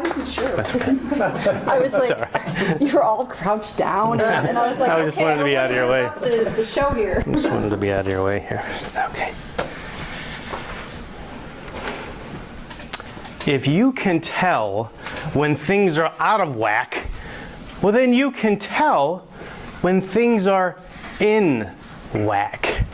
wasn't sure. That's okay. I was like, right. you were all crouched down, and I was like, I just wanted to be out of your way. The show here. Just wanted to be out of your way here. Okay. If you can tell when things are out of whack, well then you can tell when things are in whack.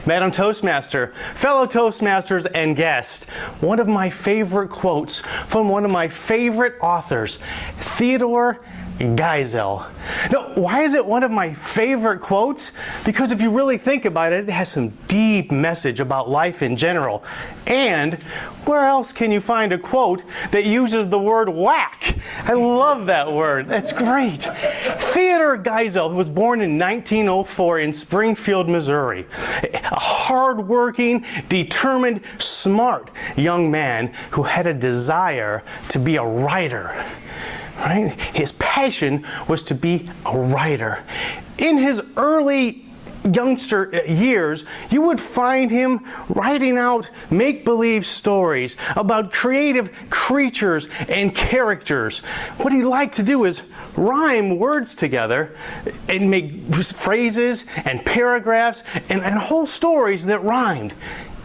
Madam Toastmaster, fellow Toastmasters and guests, one of my favorite quotes from one of my favorite authors, Theodore Geisel. Now, why is it one of my favorite quotes? Because if you really think about it, it has some deep message about life in general. And where else can you find a quote that uses the word whack? I love that word. That's great. Theodore Geisel, who was born in 1904 in Springfield, Missouri, a hard-working, determined, smart young man who had a desire to be a writer. Right? His passion was to be a writer. In his early youngster years, you would find him writing out make-believe stories about creative creatures and characters. What he liked to do is rhyme words together and make phrases and paragraphs and whole stories that rhymed,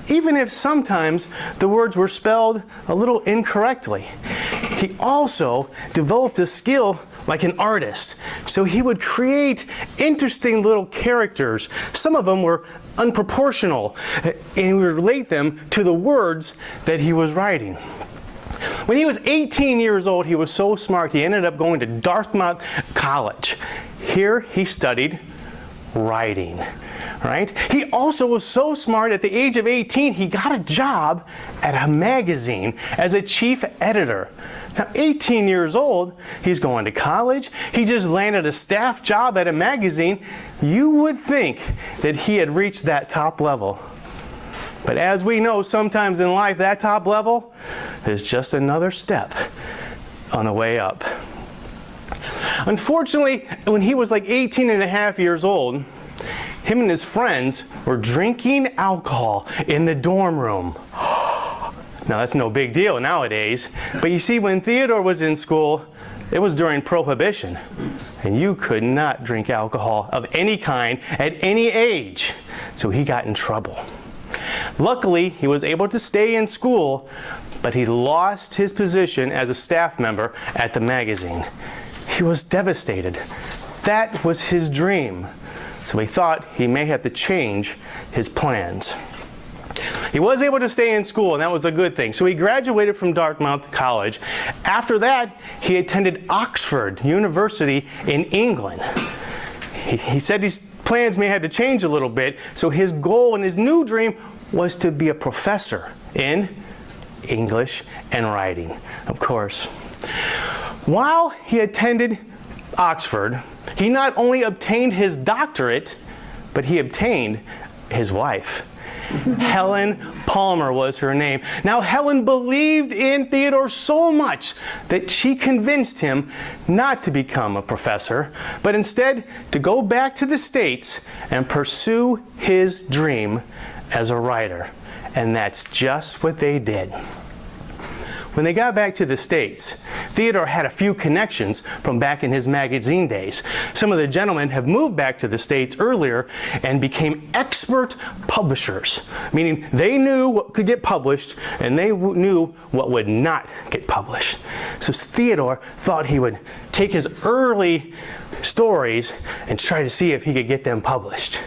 even if sometimes the words were spelled a little incorrectly. He also developed a skill like an artist. So he would create interesting little characters. Some of them were unproportional, and he would relate them to the words that he was writing. When he was 18 years old, he was so smart, he ended up going to Dartmouth College. Here he studied writing. Right? He also was so smart, at the age of 18, he got a job at a magazine as a chief editor. Now, 18 years old, he's going to college, he just landed a staff job at a magazine. You would think that he had reached that top level. But as we know, sometimes in life, that top level is just another step on the way up. Unfortunately, when he was like 18 and a half years old, him and his friends were drinking alcohol in the dorm room. Now that's no big deal nowadays, but you see, when Theodore was in school, it was during Prohibition, and you could not drink alcohol of any kind at any age, so he got in trouble. Luckily, he was able to stay in school, but he lost his position as a staff member at the magazine. He was devastated. That was his dream. So he thought he may have to change his plans. He was able to stay in school, and that was a good thing. So he graduated from Dartmouth College. After that, he attended Oxford University in England. He said his plans may have to change a little bit, so his goal and his new dream was to be a professor in English and writing, of course. While he attended Oxford, he not only obtained his doctorate, but he obtained his wife. Helen Palmer was her name. Now, Helen believed in Theodore so much that she convinced him not to become a professor, but instead to go back to the States and pursue his dream as a writer. And that's just what they did. When they got back to the States, Theodore had a few connections from back in his magazine days. Some of the gentlemen have moved back to the States earlier and became expert publishers, meaning they knew what could get published and they knew what would not get published. So Theodore thought he would take his early stories and try to see if he could get them published.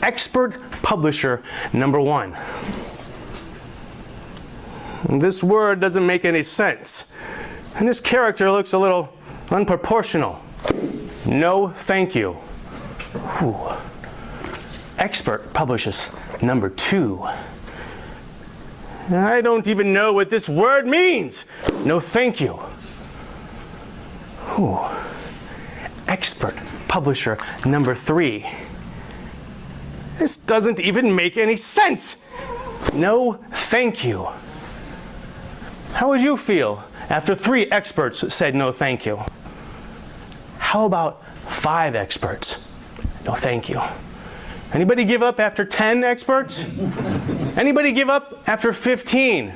Expert publisher number one. This word doesn't make any sense, and this character looks a little unproportional. No, thank you. Whew. Expert publishes number two. I don't even know what this word means. No, thank you. Whew. Expert publisher number three. This doesn't even make any sense. No, thank you. How would you feel after 3 experts said no thank you? How about 5 experts? No thank you. Anybody give up after 10 experts? Anybody give up after 15?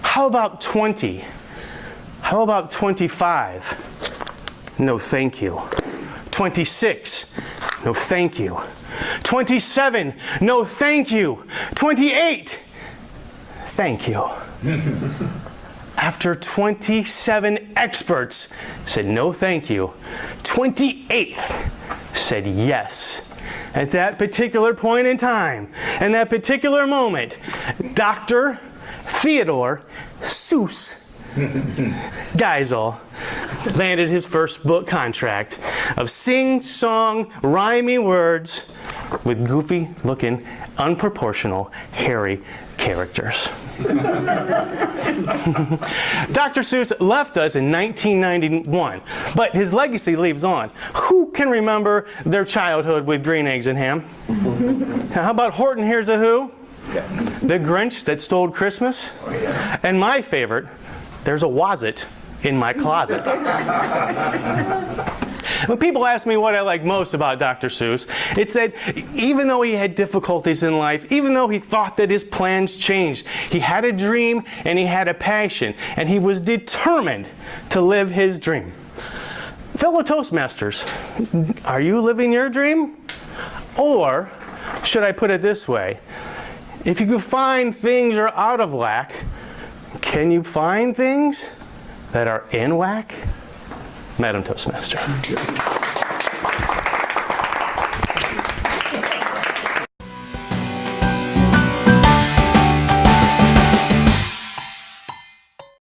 How about 20? How about 25? No, thank you. 26? No, thank you. 27? No, thank you. 28? Thank you. After 27 experts said no, thank you, 28th said yes. At that particular point in time, in that particular moment, Dr. Theodore Seuss Geisel landed his first book contract of sing-song, rhymey words with goofy-looking, unproportional, hairy characters. Dr. Seuss left us in 1991, but his legacy lives on. Who can remember their childhood with green eggs and ham? How about Horton Hears a Who? The Grinch That Stole Christmas? And my favorite, There's a Wazit in My Closet. When people ask me what I like most about Dr. Seuss, it's that even though he had difficulties in life, even though he thought that his plans changed, he had a dream and he had a passion, and he was determined to live his dream. Fellow Toastmasters, are you living your dream? Or, should I put it this way, if you can find things are out of whack, can you find things that are in whack? Madam Toastmaster.